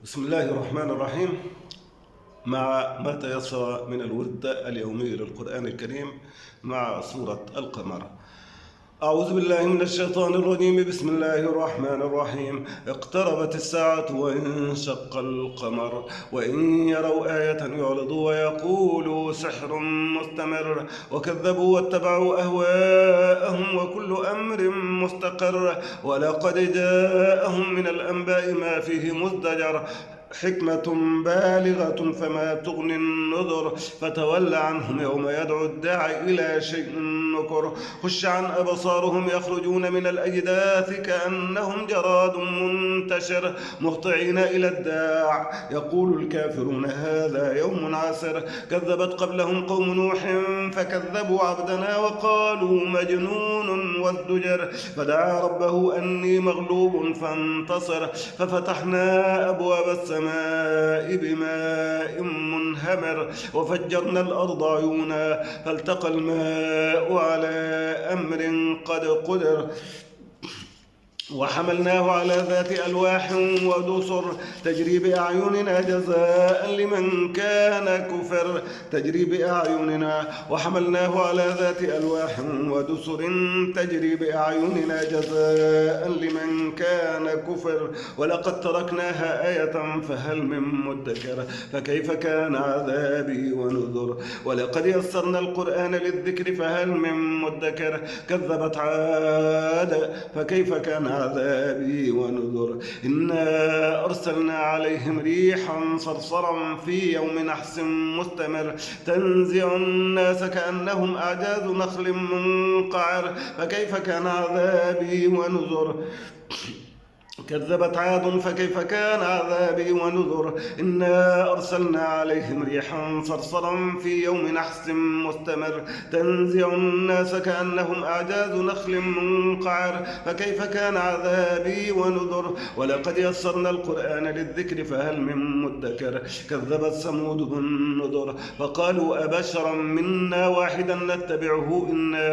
بسم الله الرحمن الرحيم. مع ما تيسر من الورد اليومي للقرآن الكريم مع سورة القمر. أعوذ بالله من الشيطان الرجيم. بسم الله الرحمن الرحيم. اقتربت الساعة وانشق القمر وإن يروا آية يعرضوا ويقولوا سحر مستمر وكذبوا واتبعوا أهواءهم وكل أمر مستقر ولقد جاءهم من الأنباء ما فيه مزدجر حكمة بالغة فما تغني النذر فتول عنهم يوم يدعو الداعي إلى شيء نكر خش عن أبصارهم يخرجون من الأجداث كأنهم جراد منتشر مهطعين إلى الداع يقول الكافرون هذا يوم عسر كذبت قبلهم قوم نوح فكذبوا عبدنا وقالوا مجنون وازدجر فدعا ربه أني مغلوب فانتصر ففتحنا أبواب السماء بماء منهمر وفجرنا الأرض عيونا فالتقى الماء على أمر قد قدر وحملناه على ذات ألواح ودسر تجري بأعيننا جزاء لمن كان كفر تجري بأعيننا وحملناه على ذات ألواح ودسر تجري بأعيننا جزاء لمن كان كفر ولقد تركناها آية فهل من مدكر فكيف كان عذابي ونذر ولقد يسرنا القرآن للذكر فهل من مدكر كذبت عاد فكيف كان عذابي ونذر إنا أرسلنا عليهم ريحا صرصرا في يوم نحس مستمر تنزع الناس كأنهم أعجاز نخل منقعر فكيف كان عذابي ونذر كذبت عاد فكيف كان عذابي ونذر إنا أرسلنا عليهم ريحا صرصرا في يوم نحس مستمر تنزع الناس كأنهم أعجاز نخل منقعر فكيف كان عذابي ونذر ولقد يسرنا القرآن للذكر فهل من مدكر كذبت ثمود بالنذر فقالوا أبشرا منا واحدا نتبعه إنا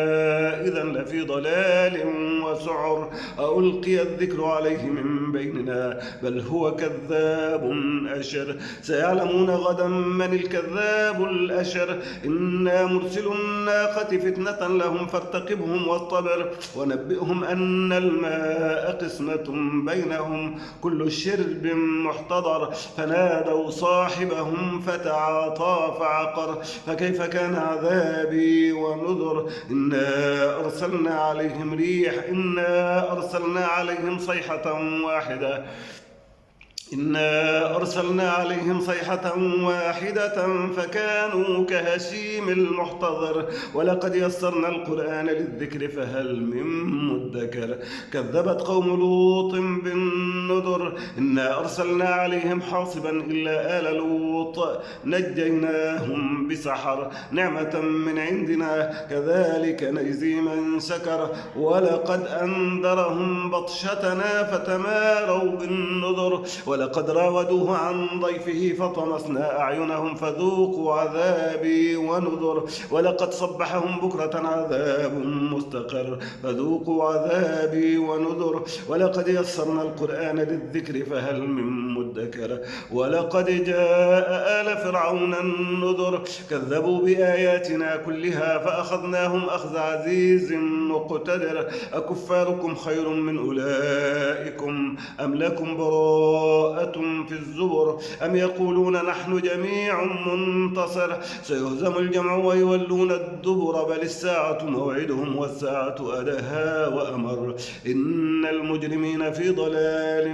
إذا لفي ضلال وسعر ألقي الذكر عليه من بيننا بل هو كذاب أشر سيعلمون غدا من الكذاب الأشر إنا مرسل الناقة فتنة لهم فارتقبهم واصطبر ونبئهم أن الماء قسمة بينهم كل شرب محتضر فنادوا صاحبهم فتعاطى فعقر فكيف كان عذابي ونذر إنا أرسلنا عليهم صيحة واحدة إنا أرسلنا عليهم صيحة واحدة فكانوا كهشيم المحتضر ولقد يسرنا القرآن للذكر فهل من مدكر كذبت قوم لوط بالنذر إنا أرسلنا عليهم حاصبا إلا آل لوط نجيناهم بسحر نعمة من عندنا كذلك نجزي من شكر ولقد أنذرهم بطشتنا فتماروا بالنذر ولقد راودوه عن ضيفه فطمسنا أعينهم فذوقوا عذابي ونذر ولقد صبحهم بكرة عذاب مستقر فذوقوا عذابي ونذر ولقد يسرنا القرآن للذكر فهل من مدكر ولقد جاء آل فرعون النذر كذبوا بآياتنا كلها فأخذناهم أخذ عزيز مقتدر أكفاركم خير من أولئكم أم لكم براءة في الزبر أم يقولون نحن جميع منتصر سيهزم الجمع ويولون الدبر بل الساعة موعدهم والساعة أدهى وأمر إن المجرمين في ضلال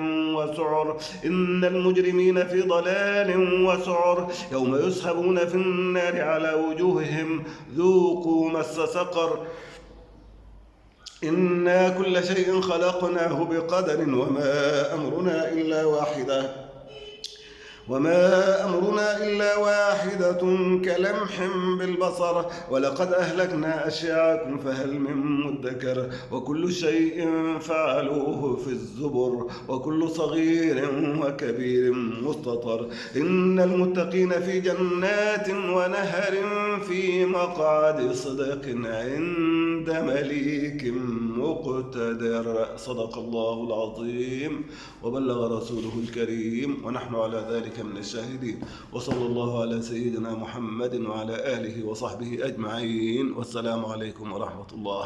وسعر يوم يسحبون في النار على وجوههم ذوقوا مس سقر إنا كل شيء خلقناه بقدر وما أمرنا إلا واحدة كلمح بالبصر ولقد أهلكنا أشياعكم فهل من مدكر وكل شيء فعلوه في الزبر وكل صغير وكبير مستطر إن المتقين في جنات ونهر في مقعد صدق عند عند مليك مقتدر. صدق الله العظيم وبلغ رسوله الكريم ونحن على ذلك من الشاهدين. وصلى الله على سيدنا محمد وعلى آله وصحبه أجمعين، والسلام عليكم ورحمة الله.